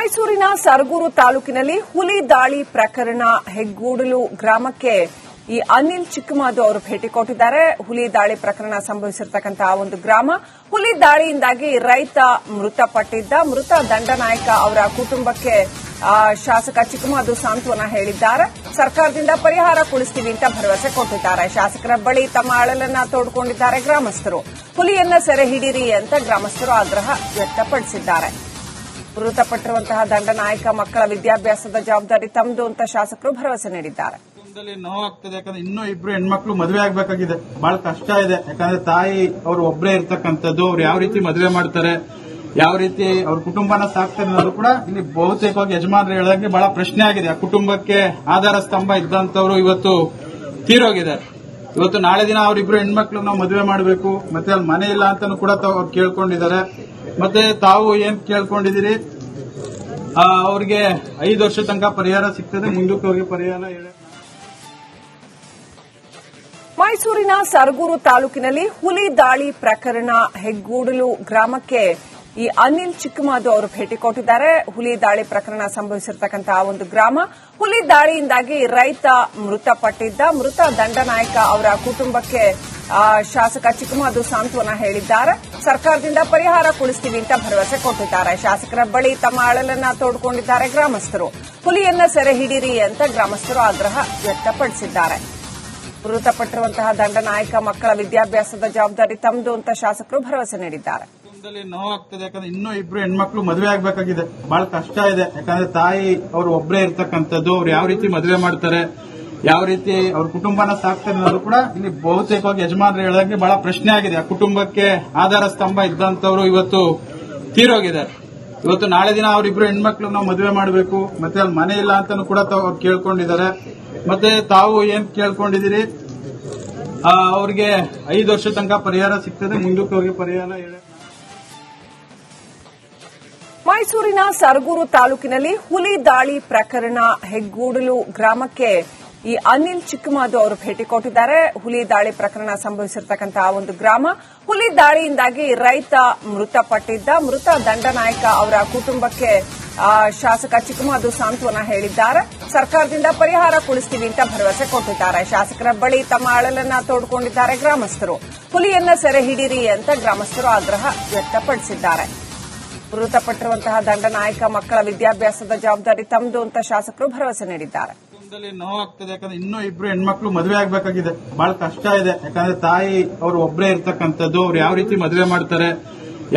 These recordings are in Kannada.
ಮೈಸೂರಿನ ಸರಗೂರು ತಾಲೂಕಿನಲ್ಲಿ ಹುಲಿ ದಾಳಿ ಪ್ರಕರಣ ಹೆಗ್ಗೂಡಲು ಗ್ರಾಮಕ್ಕೆ ಈ ಅನಿಲ್ ಚಿಕ್ಕಮಾದು ಅವರು ಭೇಟಿ ಕೊಟ್ಟಿದ್ದಾರೆ. ಹುಲಿ ದಾಳಿ ಪ್ರಕರಣ ಸಂಭವಿಸಿರತಕ್ಕಂತಹ ಒಂದು ಗ್ರಾಮ. ಹುಲಿ ದಾಳಿಯಿಂದಾಗಿ ರೈತ ಮೃತಪಟ್ಟಿದ್ದ. ಮೃತ ದಂಡನಾಯಕ ಅವರ ಕುಟುಂಬಕ್ಕೆ ಶಾಸಕ ಚಿಕ್ಕಮಾದು ಸಾಂತ್ವನ ಹೇಳಿದ್ದಾರೆ. ಸರ್ಕಾರದಿಂದ ಪರಿಹಾರ ಕೊಡಿಸ್ತೀವಿ ಅಂತ ಭರವಸೆ ಕೊಟ್ಟಿದ್ದಾರೆ. ಶಾಸಕರ ಬಳಿ ತಮ್ಮ ಅಳಲನ್ನ ತೋಡ್ಕೊಂಡಿದ್ದಾರೆ ಗ್ರಾಮಸ್ಥರು. ಹುಲಿಯನ್ನ ಸೆರೆ ಹಿಡಿರಿ ಅಂತ ಗ್ರಾಮಸ್ಥರು ಆಗ್ರಹ ವ್ಯಕ್ತಪಡಿಸಿದ್ದಾರೆ. ಮೃತಪಟ್ಟಿರುವಂತಹ ದಂಡನಾಯಕ ಮಕ್ಕಳ ವಿದ್ಯಾಭ್ಯಾಸದ ಜವಾಬ್ದಾರಿ ತಮ್ಮದು ಅಂತ ಶಾಸಕರು ಭರವಸೆ ನೀಡಿದ್ದಾರೆ. ನೋವಾಗ್ತದೆ, ಯಾಕಂದ್ರೆ ಇನ್ನೂ ಇಬ್ರು ಹೆಣ್ಮಕ್ಳು ಮದುವೆ ಆಗ್ಬೇಕಾಗಿದೆ. ಬಹಳ ಕಷ್ಟ ಇದೆ. ಯಾಕಂದ್ರೆ ತಾಯಿ ಅವರು ಒಬ್ಬರೇ ಇರ್ತಕ್ಕಂಥದ್ದು. ಅವ್ರು ಯಾವ ರೀತಿ ಮದುವೆ ಮಾಡ್ತಾರೆ, ಯಾವ ರೀತಿ ಅವ್ರ ಕುಟುಂಬನ ಸಾಕ್ತಾರೆ ಅನ್ನೋದು ಕೂಡ ಇಲ್ಲಿ ಬಹುತೇಕವಾಗಿ ಯಜಮಾನರು ಹೇಳಿದಂಗೆ ಬಹಳ ಪ್ರಶ್ನೆ ಆಗಿದೆ. ಆ ಕುಟುಂಬಕ್ಕೆ ಆಧಾರ ಸ್ತಂಭ ಇದ್ದಂತವ್ರು ಇವತ್ತು ತೀರೋಗಿದ್ದಾರೆ. ಇವತ್ತು ನಾಳೆ ದಿನ ಅವರಿಬ್ರು ಹೆಣ್ಮಕ್ಳು ನಾವು ಮದುವೆ ಮಾಡಬೇಕು, ಮತ್ತೆ ಅಲ್ಲಿ ಮನೆ ಇಲ್ಲ ಅಂತಾನು ಕೂಡ ಅವ್ರು ಕೇಳ್ಕೊಂಡಿದ್ದಾರೆ. ಮತ್ತೆ ತಾವು ಏನ್ ಕೇಳ್ಕೊಂಡಿದ್ದೀರಿ, ಅವ್ರಿಗೆ 5 ವರ್ಷ ತನಕ ಪರಿಹಾರ ಸಿಗ್ತದೆ, ಮುಂದಕ್ಕೆ ಅವ್ರಿಗೆ ಪರಿಹಾರ ಹೇಳಿ. ಮೈಸೂರಿನ ಸರಗೂರು ತಾಲೂಕಿನಲ್ಲಿ ಹುಲಿ ದಾಳಿ ಪ್ರಕರಣ ಹೆಗ್ಗೂಡಲು ಗ್ರಾಮಕ್ಕೆ ಈ ಅನಿಲ್ ಚಿಕ್ಕಮಾದು ಅವರು ಭೇಟಿ ಕೊಟ್ಟಿದ್ದಾರೆ. ಹುಲಿ ದಾಳಿ ಪ್ರಕರಣ ಸಂಭವಿಸಿರತಕ್ಕಂತಹ ಒಂದು ಗ್ರಾಮ. ಹುಲಿ ದಾಳಿಯಿಂದಾಗಿ ರೈತ ಮೃತಪಟ್ಟಿದ್ದ. ಮೃತ ದಂಡನಾಯಕ ಅವರ ಕುಟುಂಬಕ್ಕೆ ಶಾಸಕ ಚಿಕ್ಕಮಾದು ಸಾಂತ್ವನ ಹೇಳಿದ್ದಾರೆ. ಸರ್ಕಾರದಿಂದ ಪರಿಹಾರ ಕೊಡಿಸ್ತೀವಿ ಅಂತ ಭರವಸೆ ಕೊಟ್ಟಿದ್ದಾರೆ. ಶಾಸಕರ ಬಳಿ ತಮ್ಮ ಅಳಲನ್ನ ತೋಡ್ಕೊಂಡಿದ್ದಾರೆ ಗ್ರಾಮಸ್ಥರು. ಹುಲಿಯನ್ನ ಸೆರೆ ಹಿಡಿರಿ ಅಂತ ಗ್ರಾಮಸ್ಥರು ಆಗ್ರಹ ವ್ಯಕ್ತಪಡಿಸಿದ್ದಾರೆ. ಮೃತಪಟ್ಟಿರುವಂತಹ ದಂಡನಾಯಕ ಮಕ್ಕಳ ವಿದ್ಯಾಭ್ಯಾಸದ ಜವಾಬ್ದಾರಿ ತಮ್ಮದು ಅಂತ ಶಾಸಕರು ಭರವಸೆ ನೀಡಿದ್ದಾರೆ. ನೋವಾಗ್ತದೆ, ಯಾಕಂದ್ರೆ ಇನ್ನೂ ಇಬ್ರು ಹೆಣ್ಮಕ್ಳು ಮದುವೆ ಆಗ್ಬೇಕಾಗಿದೆ. ಬಹಳ ಕಷ್ಟ ಇದೆ. ಯಾಕಂದ್ರೆ ತಾಯಿ ಅವರು ಒಬ್ಬರೇ ಇರ್ತಕ್ಕಂಥದ್ದು. ಅವ್ರು ಯಾವ ರೀತಿ ಮದುವೆ ಮಾಡ್ತಾರೆ, ಯಾವ ರೀತಿ ಅವ್ರ ಕುಟುಂಬನ ಸಾಕ್ತಾರೆ ಅನ್ನೋದು ಕೂಡ ಇಲ್ಲಿ ಬಹುತೇಕವಾಗಿ ಯಜಮಾನರು ಹೇಳಿದಂಗೆ ಬಹಳ ಪ್ರಶ್ನೆ ಆಗಿದೆ. ಆ ಕುಟುಂಬಕ್ಕೆ ಆಧಾರ ಸ್ತಂಭ ಇದ್ದಂತವ್ರು ಇವತ್ತು ತೀರೋಗಿದ್ದಾರೆ. ಇವತ್ತು ನಾಳೆ ದಿನ ಅವರಿಬ್ರು ಹೆಣ್ಮಕ್ಳು ನಾವು ಮದುವೆ ಮಾಡಬೇಕು, ಮತ್ತೆ ಅಲ್ಲಿ ಮನೆ ಇಲ್ಲ ಅಂತಾನು ಕೂಡ ಅವ್ರು ಕೇಳ್ಕೊಂಡಿದ್ದಾರೆ. ಮತ್ತೆ ತಾವು ಏನ್ ಕೇಳ್ಕೊಂಡಿದ್ದೀರಿ, ಅವ್ರಿಗೆ 5 ವರ್ಷ ತನಕ ಪರಿಹಾರ ಸಿಗ್ತದೆ, ಮುಂದಕ್ಕೆ ಅವ್ರಿಗೆ ಪರಿಹಾರ ಹೇಳಿ. ಮೈಸೂರಿನ ಸರಗೂರು ತಾಲೂಕಿನಲ್ಲಿ ಹುಲಿ ದಾಳಿ ಪ್ರಕರಣ ಹೆಗ್ಗೂಡಲು ಗ್ರಾಮಕ್ಕೆ ಈ ಅನಿಲ್ ಚಿಕ್ಕಮಾದು ಅವರು ಭೇಟಿ ಕೊಟ್ಟಿದ್ದಾರೆ. ಹುಲಿ ದಾಳಿ ಪ್ರಕರಣ ಸಂಭವಿಸಿರತಕ್ಕಂತಹ ಒಂದು ಗ್ರಾಮ. ಹುಲಿ ದಾಳಿಯಿಂದಾಗಿ ರೈತ ಮೃತಪಟ್ಟಿದ್ದ. ಮೃತ ದಂಡನಾಯಕ ಅವರ ಕುಟುಂಬಕ್ಕೆ ಶಾಸಕ ಚಿಕ್ಕಮಾದು ಸಾಂತ್ವನ ಹೇಳಿದ್ದಾರೆ. ಸರ್ಕಾರದಿಂದ ಪರಿಹಾರ ಕೊಡಿಸ್ತೀವಿ ಅಂತ ಭರವಸೆ ಕೊಟ್ಟಿದ್ದಾರೆ. ಶಾಸಕರ ಬಳಿ ತಮ್ಮ ಅಳಲನ್ನ ತೋಡ್ಕೊಂಡಿದ್ದಾರೆ ಗ್ರಾಮಸ್ಥರು. ಹುಲಿಯನ್ನ ಸೆರೆ ಹಿಡಿರಿ ಅಂತ ಗ್ರಾಮಸ್ಥರು ಆಗ್ರಹ ವ್ಯಕ್ತಪಡಿಸಿದ್ದಾರೆ. ಮೃತಪಟ್ಟಿರುವಂತಹ ದಂಡನಾಯಕ ಮಕ್ಕಳ ವಿದ್ಯಾಭ್ಯಾಸದ ಜವಾಬ್ದಾರಿ ತಮ್ಮದು ಅಂತ ಶಾಸಕರು ಭರವಸೆ ನೀಡಿದ್ದಾರೆ. ನೋವಾಗ್ತದೆ, ಯಾಕಂದ್ರೆ ಇನ್ನೂ ಇಬ್ರು ಹೆಣ್ಮಕ್ಳು ಮದುವೆ ಆಗ್ಬೇಕಾಗಿದೆ. ಬಹಳ ಕಷ್ಟ ಇದೆ. ಯಾಕಂದ್ರೆ ತಾಯಿ ಅವರು ಒಬ್ಬರೇ ಇರ್ತಕ್ಕಂಥದ್ದು. ಅವ್ರು ಯಾವ ರೀತಿ ಮದುವೆ ಮಾಡ್ತಾರೆ,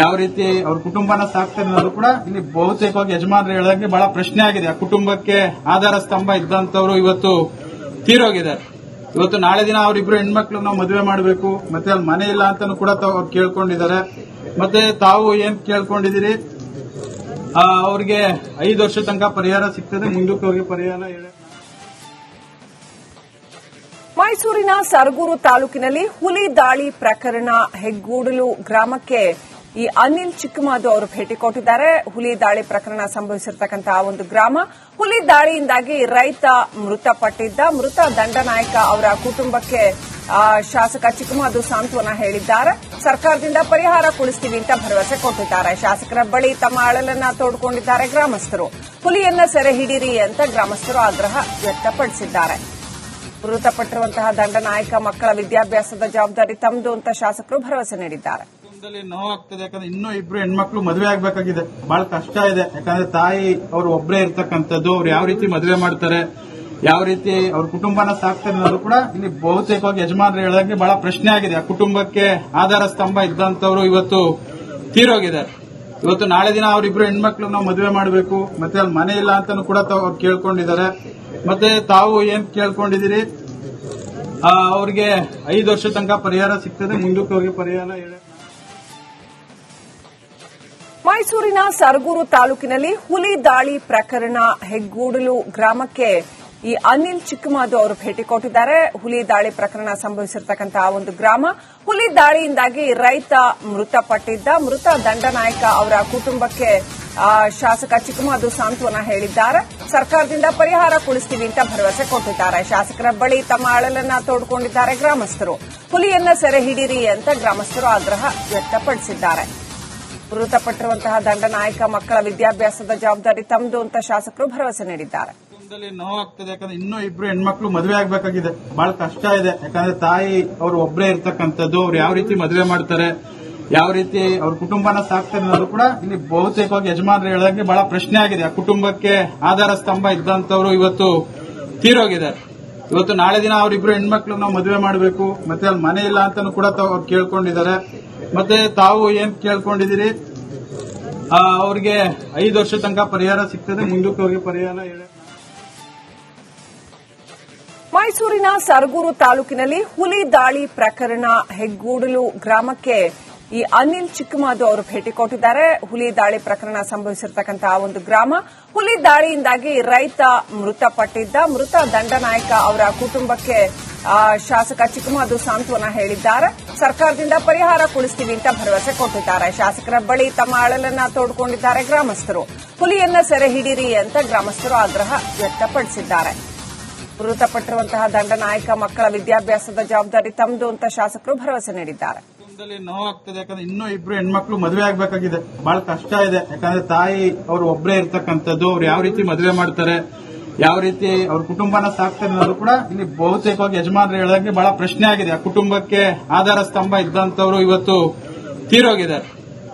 ಯಾವ ರೀತಿ ಅವ್ರ ಕುಟುಂಬನ ಸಾಕ್ತಾರೆ ಅನ್ನೋದು ಕೂಡ ಇಲ್ಲಿ ಬಹುತೇಕವಾಗಿ ಯಜಮಾನರು ಹೇಳಿದಂಗೆ ಬಹಳ ಪ್ರಶ್ನೆ ಆಗಿದೆ. ಆ ಕುಟುಂಬಕ್ಕೆ ಆಧಾರ ಸ್ತಂಭ ಇದ್ದಂತವ್ರು ಇವತ್ತು ತೀರೋಗಿದ್ದಾರೆ. ಇವತ್ತು ನಾಳೆ ದಿನ ಅವರಿಬ್ರು ಹೆಣ್ಮಕ್ಳು ನಾವು ಮದುವೆ ಮಾಡಬೇಕು, ಮತ್ತೆ ಅಲ್ಲಿ ಮನೆ ಇಲ್ಲ ಅಂತಾನು ಕೂಡ ಅವ್ರು ಕೇಳ್ಕೊಂಡಿದ್ದಾರೆ. ಮತ್ತೆ ತಾವು ಏನ್ ಕೇಳ್ಕೊಂಡಿದ್ದೀರಿ, ಅವ್ರಿಗೆ 5 ವರ್ಷ ತನಕ ಪರಿಹಾರ ಸಿಗ್ತದೆ, ಮುಂದಕ್ಕೆ ಅವ್ರಿಗೆ ಪರಿಹಾರ ಹೇಳಿ. ಮೈಸೂರಿನ ಸರಗೂರು ತಾಲೂಕಿನಲ್ಲಿ ಹುಲಿ ದಾಳಿ ಪ್ರಕರಣ ಹೆಗ್ಗೂಡಲು ಗ್ರಾಮಕ್ಕೆ ಈ ಅನಿಲ್ ಚಿಕ್ಕಮಾದು ಅವರು ಭೇಟಿ ಕೊಟ್ಟಿದ್ದಾರೆ. ಹುಲಿ ದಾಳಿ ಪ್ರಕರಣ ಸಂಭವಿಸಿರತಕ್ಕಂತಹ ಒಂದು ಗ್ರಾಮ. ಹುಲಿ ದಾಳಿಯಿಂದಾಗಿ ರೈತ ಮೃತಪಟ್ಟಿದ್ದ. ಮೃತ ದಂಡನಾಯಕ ಅವರ ಕುಟುಂಬಕ್ಕೆ ಶಾಸಕ ಚಿಕ್ಕಮಾದು ಸಾಂತ್ವನ ಹೇಳಿದ್ದಾರೆ. ಸರ್ಕಾರದಿಂದ ಪರಿಹಾರ ಕೊಡಿಸ್ತೀವಿ ಅಂತ ಭರವಸೆ ಕೊಟ್ಟಿದ್ದಾರೆ. ಶಾಸಕರ ಬಳಿ ತಮ್ಮ ಅಳಲನ್ನ ತೋಡ್ಕೊಂಡಿದ್ದಾರೆ ಗ್ರಾಮಸ್ಥರು. ಹುಲಿಯನ್ನ ಸೆರೆ ಹಿಡಿರಿ ಅಂತ ಗ್ರಾಮಸ್ಥರು ಆಗ್ರಹ ವ್ಯಕ್ತಪಡಿಸಿದ್ದಾರೆ. ಮೃತಪಟ್ಟಿರುವಂತಹ ದಂಡನಾಯಕ ಮಕ್ಕಳ ವಿದ್ಯಾಭ್ಯಾಸದ ಜವಾಬ್ದಾರಿ ತಮ್ಮದು ಅಂತ ಶಾಸಕರು ಭರವಸೆ ನೀಡಿದ್ದಾರೆ. ನೋವಾಗ್ತದೆ, ಯಾಕಂದ್ರೆ ಇನ್ನೂ ಇಬ್ರು ಹೆಣ್ಮಕ್ಳು ಮದುವೆ ಆಗ್ಬೇಕಾಗಿದೆ. ಬಹಳ ಕಷ್ಟ ಇದೆ. ಯಾಕಂದ್ರೆ ತಾಯಿ ಅವರು ಒಬ್ಬರೇ ಇರ್ತಕ್ಕಂಥದ್ದು. ಅವ್ರು ಯಾವ ರೀತಿ ಮದುವೆ ಮಾಡ್ತಾರೆ, ಯಾವ ರೀತಿ ಅವ್ರ ಕುಟುಂಬನ ಸಾಕ್ತಾರೆ ಅನ್ನೋದು ಕೂಡ ಇಲ್ಲಿ ಬಹುತೇಕವಾಗಿ ಯಜಮಾನರು ಹೇಳಿದಂಗೆ ಬಹಳ ಪ್ರಶ್ನೆ ಆಗಿದೆ. ಆ ಕುಟುಂಬಕ್ಕೆ ಆಧಾರ ಸ್ತಂಭ ಇದ್ದಂತವ್ರು ಇವತ್ತು ತೀರೋಗಿದ್ದಾರೆ. ಇವತ್ತು ನಾಳೆ ದಿನ ಅವರಿಬ್ರು ಹೆಣ್ಮಕ್ಳು ನಾವು ಮದುವೆ ಮಾಡಬೇಕು, ಮತ್ತೆ ಅಲ್ಲಿ ಮನೆ ಇಲ್ಲ ಅಂತಾನು ಕೂಡ ಅವ್ರು ಕೇಳ್ಕೊಂಡಿದ್ದಾರೆ. ಮತ್ತೆ ತಾವು ಏನ್ ಕೇಳ್ಕೊಂಡಿದ್ದೀರಿ, ಅವ್ರಿಗೆ 5 ವರ್ಷ ತನಕ ಪರಿಹಾರ ಸಿಗ್ತದೆ, ಮುಂದಕ್ಕೆ ಅವ್ರಿಗೆ ಪರಿಹಾರ ಹೇಳಿ. ಮೈಸೂರಿನ ಸರಗೂರು ತಾಲೂಕಿನಲ್ಲಿ ಹುಲಿ ದಾಳಿ ಪ್ರಕರಣ ಹೆಗ್ಗೂಡಲು ಗ್ರಾಮಕ್ಕೆ ಈ ಅನಿಲ್ ಚಿಕ್ಕಮಾದು ಅವರು ಭೇಟಿ ಕೊಟ್ಟಿದ್ದಾರೆ. ಹುಲಿ ದಾಳಿ ಪ್ರಕರಣ ಸಂಭವಿಸಿರತಕ್ಕಂತಹ ಒಂದು ಗ್ರಾಮ. ಹುಲಿ ದಾಳಿಯಿಂದಾಗಿ ರೈತ ಮೃತಪಟ್ಟಿದ್ದ. ಮೃತ ದಂಡನಾಯಕ ಅವರ ಕುಟುಂಬಕ್ಕೆ ಶಾಸಕ ಚಿಕ್ಕಮಾದು ಸಾಂತ್ವನ ಹೇಳಿದ್ದಾರೆ. ಸರ್ಕಾರದಿಂದ ಪರಿಹಾರ ಕೊಡಿಸ್ತೀವಿ ಅಂತ ಭರವಸೆ ಕೊಟ್ಟಿದ್ದಾರೆ. ಶಾಸಕರ ಬಳಿ ತಮ್ಮ ಅಳಲನ್ನ ತೋಡ್ಕೊಂಡಿದ್ದಾರೆ ಗ್ರಾಮಸ್ಥರು. ಹುಲಿಯನ್ನ ಸೆರೆ ಹಿಡಿರಿ ಅಂತ ಗ್ರಾಮಸ್ಥರು ಆಗ್ರಹ ವ್ಯಕ್ತಪಡಿಸಿದ್ದಾರೆ. ಮೃತಪಟ್ಟಿರುವಂತಹ ದಂಡನಾಯಕ ಮಕ್ಕಳ ವಿದ್ಯಾಭ್ಯಾಸದ ಜವಾಬ್ದಾರಿ ತಮ್ಮದು ಅಂತ ಶಾಸಕರು ಭರವಸೆ ನೀಡಿದ್ದಾರೆ. ನೋವಾಗ್ತದೆ, ಯಾಕಂದ್ರೆ ಇನ್ನೂ ಇಬ್ರು ಹೆಣ್ಮಕ್ಳು ಮದುವೆ ಆಗ್ಬೇಕಾಗಿದೆ. ಬಹಳ ಕಷ್ಟ ಇದೆ, ಯಾಕಂದ್ರೆ ತಾಯಿ ಅವರು ಒಬ್ಬರೇ ಇರ್ತಕ್ಕಂಥದ್ದು. ಅವ್ರು ಯಾವ ರೀತಿ ಮದುವೆ ಮಾಡ್ತಾರೆ, ಯಾವ ರೀತಿ ಅವ್ರ ಕುಟುಂಬನ ಸಾಕ್ತಾರೆ ಅನ್ನೋದು ಕೂಡ ಇಲ್ಲಿ ಬಹುತೇಕವಾಗಿ ಯಜಮಾನರು ಹೇಳಿದಂಗೆ ಬಹಳ ಪ್ರಶ್ನೆ ಆಗಿದೆ. ಆ ಕುಟುಂಬಕ್ಕೆ ಆಧಾರ ಸ್ತಂಭ ಇದ್ದಂತವ್ರು ಇವತ್ತು ತೀರೋಗಿದ್ದಾರೆ. ಇವತ್ತು ನಾಳೆ ದಿನ ಅವರಿಬ್ರು ಹೆಣ್ಮಕ್ಳು ನಾವು ಮದುವೆ ಮಾಡಬೇಕು, ಮತ್ತೆ ಅಲ್ಲಿ ಮನೆ ಇಲ್ಲ ಅಂತಾನು ಕೂಡ ಅವ್ರು ಕೇಳ್ಕೊಂಡಿದ್ದಾರೆ. ಮತ್ತೆ ತಾವು ಏನ್ ಕೇಳ್ಕೊಂಡಿದ್ದೀರಿ, ಅವ್ರಿಗೆ 5 ವರ್ಷ ತನಕ ಪರಿಹಾರ ಸಿಗ್ತದೆ, ಮುಂದಕ್ಕೆ ಅವ್ರಿಗೆ ಪರಿಹಾರ ಹೇಳಿ. ಮೈಸೂರಿನ ಸರಗೂರು ತಾಲೂಕಿನಲ್ಲಿ ಹುಲಿ ದಾಳಿ ಪ್ರಕರಣ ಹೆಗ್ಗೂಡಲು ಗ್ರಾಮಕ್ಕೆ ಈ ಅನಿಲ್ ಚಿಕ್ಕಮಾದು ಅವರು ಭೇಟಿ ಕೊಟ್ಟಿದ್ದಾರೆ. ಹುಲಿ ದಾಳಿ ಪ್ರಕರಣ ಸಂಭವಿಸಿರ್ತಕ್ಕಂತಹ ಒಂದು ಗ್ರಾಮ. ಹುಲಿ ದಾಳಿಯಿಂದಾಗಿ ರೈತ ಮೃತಪಟ್ಟಿದ್ದ. ಮೃತ ದಂಡನಾಯಕ ಅವರ ಕುಟುಂಬಕ್ಕೆ ಶಾಸಕ ಚಿಕ್ಕಮಾದು ಸಾಂತ್ವನ ಹೇಳಿದ್ದಾರೆ. ಸರ್ಕಾರದಿಂದ ಪರಿಹಾರ ಕೊಡಿಸ್ತೀವಿ ಅಂತ ಭರವಸೆ ಕೊಟ್ಟಿದ್ದಾರೆ. ಶಾಸಕರ ಬಳಿ ತಮ್ಮ ಅಳಲನ್ನ ತೋಡ್ಕೊಂಡಿದ್ದಾರೆ ಗ್ರಾಮಸ್ಥರು. ಹುಲಿಯನ್ನ ಸೆರೆ ಹಿಡಿರಿ ಅಂತ ಗ್ರಾಮಸ್ಥರು ಆಗ್ರಹ ವ್ಯಕ್ತಪಡಿಸಿದ್ದಾರೆ. ಮೃತಪಟ್ಟಿರುವಂತಹ ದಂಡನಾಯಕ ಮಕ್ಕಳ ವಿದ್ಯಾಭ್ಯಾಸದ ಜವಾಬ್ದಾರಿ ತಮ್ಮದು ಅಂತ ಶಾಸಕರು ಭರವಸೆ ನೀಡಿದ್ದಾರೆ. ನೋವಾಗ್ತದೆ, ಯಾಕಂದ್ರೆ ಇನ್ನೂ ಇಬ್ರು ಹೆಣ್ಮಕ್ಳು ಮದುವೆ ಆಗ್ಬೇಕಾಗಿದೆ. ಬಹಳ ಕಷ್ಟ ಇದೆ, ಯಾಕಂದ್ರೆ ತಾಯಿ ಅವರು ಒಬ್ಬರೇ ಇರ್ತಕ್ಕಂಥದ್ದು. ಅವ್ರು ಯಾವ ರೀತಿ ಮದುವೆ ಮಾಡ್ತಾರೆ, ಯಾವ ರೀತಿ ಅವ್ರ ಕುಟುಂಬನ ಸಾಕ್ತಾರೆ ಅನ್ನೋದು ಕೂಡ ಇಲ್ಲಿ ಬಹುತೇಕವಾಗಿ ಯಜಮಾನರು ಹೇಳಿದಂಗೆ ಬಹಳ ಪ್ರಶ್ನೆ ಆಗಿದೆ. ಆ ಕುಟುಂಬಕ್ಕೆ ಆಧಾರ ಸ್ತಂಭ ಇದ್ದಂತವ್ರು ಇವತ್ತು ತೀರೋಗಿದ್ದಾರೆ.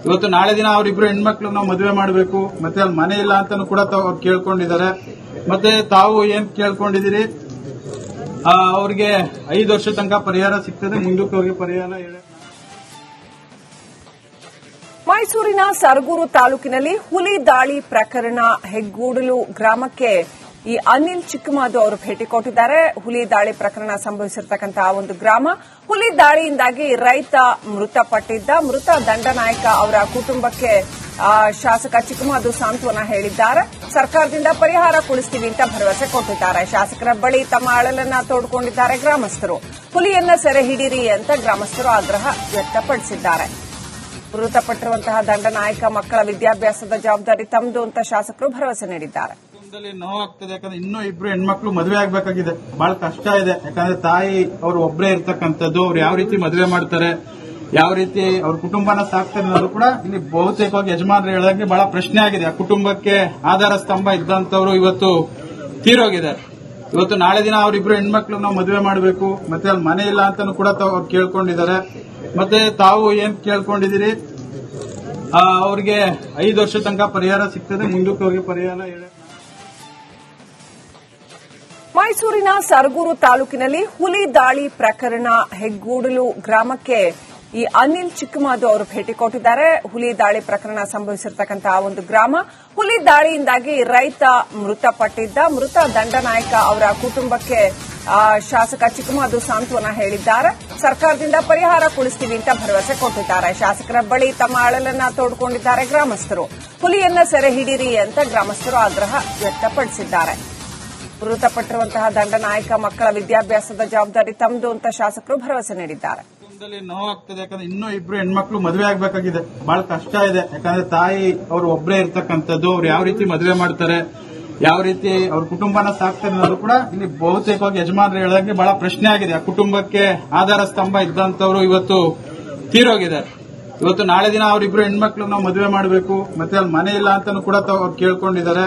ಇವತ್ತು ನಾಳೆ ದಿನ ಅವರಿಬ್ರು ಹೆಣ್ಮಕ್ಳು ನಾವು ಮದುವೆ ಮಾಡಬೇಕು, ಮತ್ತೆ ಅಲ್ಲಿ ಮನೆ ಇಲ್ಲ ಅಂತಾನು ಕೂಡ ಅವ್ರು ಕೇಳ್ಕೊಂಡಿದ್ದಾರೆ. ಮತ್ತೆ ತಾವು ಏನ್ ಕೇಳ್ಕೊಂಡಿದ್ದೀರಿ, ಅವ್ರಿಗೆ 5 ವರ್ಷ ತನಕ ಪರಿಹಾರ ಸಿಗ್ತದೆ, ಮುಂದಕ್ಕೆ ಅವ್ರಿಗೆ ಪರಿಹಾರ ಹೇಳಿ. ಮೈಸೂರಿನ ಸರಗೂರು ತಾಲೂಕಿನಲ್ಲಿ ಹುಲಿ ದಾಳಿ ಪ್ರಕರಣ ಹೆಗ್ಗೂಡಲು ಗ್ರಾಮಕ್ಕೆ ಈ ಅನಿಲ್ ಚಿಕ್ಕಮಾದು ಅವರು ಭೇಟಿ ಕೊಟ್ಟಿದ್ದಾರೆ. ಹುಲಿ ದಾಳಿ ಪ್ರಕರಣ ಸಂಭವಿಸಿರ್ತಕ್ಕಂತಹ ಒಂದು ಗ್ರಾಮ. ಹುಲಿ ದಾಳಿಯಿಂದಾಗಿ ರೈತ ಮೃತಪಟ್ಟಿದ್ದ. ಮೃತ ದಂಡನಾಯಕ ಅವರ ಕುಟುಂಬಕ್ಕೆ ಶಾಸಕ ಚಿಕ್ಕಮಾದು ಸಾಂತ್ವನ ಹೇಳಿದ್ದಾರೆ. ಸರ್ಕಾರದಿಂದ ಪರಿಹಾರ ಕೊಡಿಸ್ತೀವಿ ಅಂತ ಭರವಸೆ ಕೊಟ್ಟಿದ್ದಾರೆ. ಶಾಸಕರ ಬಳಿ ತಮ್ಮ ಅಳಲನ್ನ ತೋಡ್ಕೊಂಡಿದ್ದಾರೆ ಗ್ರಾಮಸ್ಥರು. ಹುಲಿಯನ್ನ ಸೆರೆ ಹಿಡಿರಿ ಅಂತ ಗ್ರಾಮಸ್ಥರು ಆಗ್ರಹ ವ್ಯಕ್ತಪಡಿಸಿದ್ದಾರೆ. ಮೃತಪಟ್ಟಿರುವಂತಹ ದಂಡನಾಯಕ ಮಕ್ಕಳ ವಿದ್ಯಾಭ್ಯಾಸದ ಜವಾಬ್ದಾರಿ ತಮ್ಮದು ಅಂತ ಶಾಸಕರು ಭರವಸೆ ನೀಡಿದ್ದಾರೆ. ನೋವಾಗ್ತದೆ, ಯಾಕಂದ್ರೆ ಇನ್ನೂ ಇಬ್ರು ಹೆಣ್ಮಕ್ಳು ಮದುವೆ ಆಗ್ಬೇಕಾಗಿದೆ. ಬಹಳ ಕಷ್ಟ ಇದೆ, ಯಾಕಂದ್ರೆ ತಾಯಿ ಅವರು ಒಬ್ಬರೇ ಇರ್ತಕ್ಕಂಥದ್ದು. ಅವ್ರು ಯಾವ ರೀತಿ ಮದುವೆ ಮಾಡ್ತಾರೆ, ಯಾವ ರೀತಿ ಅವ್ರ ಕುಟುಂಬನ ಸಾಕ್ತಾರೆ ಅನ್ನೋದು ಕೂಡ ಇಲ್ಲಿ ಬಹುತೇಕವಾಗಿ ಯಜಮಾನರು ಹೇಳಿದಂಗೆ ಬಹಳ ಪ್ರಶ್ನೆ ಆಗಿದೆ. ಆ ಕುಟುಂಬಕ್ಕೆ ಆಧಾರ ಸ್ತಂಭ ಇದ್ದಂತವ್ರು ಇವತ್ತು ತೀರೋಗಿದ್ದಾರೆ. ಇವತ್ತು ನಾಳೆ ದಿನ ಅವರಿಬ್ರು ಹೆಣ್ಮಕ್ಳು ನಾವು ಮದುವೆ ಮಾಡಬೇಕು, ಮತ್ತೆ ಅಲ್ಲಿ ಮನೆ ಇಲ್ಲ ಅಂತಾನು ಕೂಡ ಅವ್ರು ಕೇಳ್ಕೊಂಡಿದ್ದಾರೆ. ಮತ್ತೆ ತಾವು ಏನ್ ಕೇಳ್ಕೊಂಡಿದ್ದೀರಿ, ಅವ್ರಿಗೆ 5 ವರ್ಷ ತನಕ ಪರಿಹಾರ ಸಿಗ್ತದೆ, ಮುಂದಕ್ಕೆ ಅವ್ರಿಗೆ ಪರಿಹಾರ ಹೇಳಿ. ಮೈಸೂರಿನ ಸರಗೂರು ತಾಲೂಕಿನಲ್ಲಿ ಹುಲಿ ದಾಳಿ ಪ್ರಕರಣ ಹೆಗ್ಗೂಡಲು ಗ್ರಾಮಕ್ಕೆ ಈ ಅನಿಲ್ ಚಿಕ್ಕಮಾದು ಅವರು ಭೇಟಿ ಕೊಟ್ಟಿದ್ದಾರೆ. ಹುಲಿ ದಾಳಿ ಪ್ರಕರಣ ಸಂಭವಿಸಿರ್ತಕ್ಕಂತಹ ಒಂದು ಗ್ರಾಮ. ಹುಲಿ ದಾಳಿಯಿಂದಾಗಿ ರೈತ ಮೃತಪಟ್ಟಿದ್ದ. ಮೃತ ದಂಡನಾಯಕ ಅವರ ಕುಟುಂಬಕ್ಕೆ ಶಾಸಕ ಚಿಕ್ಕಮಾದು ಸಾಂತ್ವನ ಹೇಳಿದ್ದಾರೆ. ಸರ್ಕಾರದಿಂದ ಪರಿಹಾರ ಕೊಡಿಸ್ತೀವಿ ಅಂತ ಭರವಸೆ ಕೊಟ್ಟಿದ್ದಾರೆ. ಶಾಸಕರ ಬಳಿ ತಮ್ಮ ಅಳಲನ್ನ ತೋಡ್ಕೊಂಡಿದ್ದಾರೆ ಗ್ರಾಮಸ್ಥರು. ಹುಲಿಯನ್ನ ಸೆರೆ ಹಿಡಿರಿ ಅಂತ ಗ್ರಾಮಸ್ಥರು ಆಗ್ರಹ ವ್ಯಕ್ತಪಡಿಸಿದ್ದಾರೆ. ಮೃತಪಟ್ಟಿರುವಂತಹ ದಂಡನಾಯಕ ಮಕ್ಕಳ ವಿದ್ಯಾಭ್ಯಾಸದ ಜವಾಬ್ದಾರಿ ತಮ್ಮದು ಅಂತ ಶಾಸಕರು ಭರವಸೆ ನೀಡಿದ್ದಾರೆ. ನೋವಾಗ್ತದೆ, ಯಾಕಂದ್ರೆ ಇನ್ನೂ ಇಬ್ರು ಹೆಣ್ಮಕ್ಳು ಮದುವೆ ಆಗ್ಬೇಕಾಗಿದೆ. ಬಹಳ ಕಷ್ಟ ಇದೆ, ಯಾಕಂದ್ರೆ ತಾಯಿ ಅವರು ಒಬ್ಬರೇ ಇರ್ತಕ್ಕಂಥದ್ದು. ಅವ್ರು ಯಾವ ರೀತಿ ಮದುವೆ ಮಾಡ್ತಾರೆ, ಯಾವ ರೀತಿ ಅವ್ರ ಕುಟುಂಬನ ಸಾಕ್ತಾರೆ ಅನ್ನೋದು ಕೂಡ ಇಲ್ಲಿ ಬಹುತೇಕವಾಗಿ ಯಜಮಾನರು ಹೇಳಿದಂಗೆ ಬಹಳ ಪ್ರಶ್ನೆ ಆಗಿದೆ. ಆ ಕುಟುಂಬಕ್ಕೆ ಆಧಾರ ಸ್ತಂಭ ಇದ್ದಂತವ್ರು ಇವತ್ತು ತೀರೋಗಿದ್ದಾರೆ. ಇವತ್ತು ನಾಳೆ ದಿನ ಅವರಿಬ್ರು ಹೆಣ್ಮಕ್ಳು ನಾವು ಮದುವೆ ಮಾಡಬೇಕು, ಮತ್ತೆ ಅಲ್ಲಿ ಮನೆ ಇಲ್ಲ ಅಂತಾನು ಕೂಡ ಅವ್ರು ಕೇಳ್ಕೊಂಡಿದ್ದಾರೆ.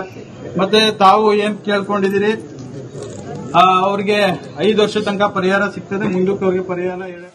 ಮತ್ತೆ ತಾವು ಏನ್ ಕೇಳ್ಕೊಂಡಿದ್ದೀರಿ, ಅವ್ರಿಗೆ 5 ವರ್ಷ ತನಕ ಪರಿಹಾರ ಸಿಗ್ತದೆ, ಮುಂದಕ್ಕೆ ಅವ್ರಿಗೆ ಪರಿಹಾರ ಹೇಳಿ.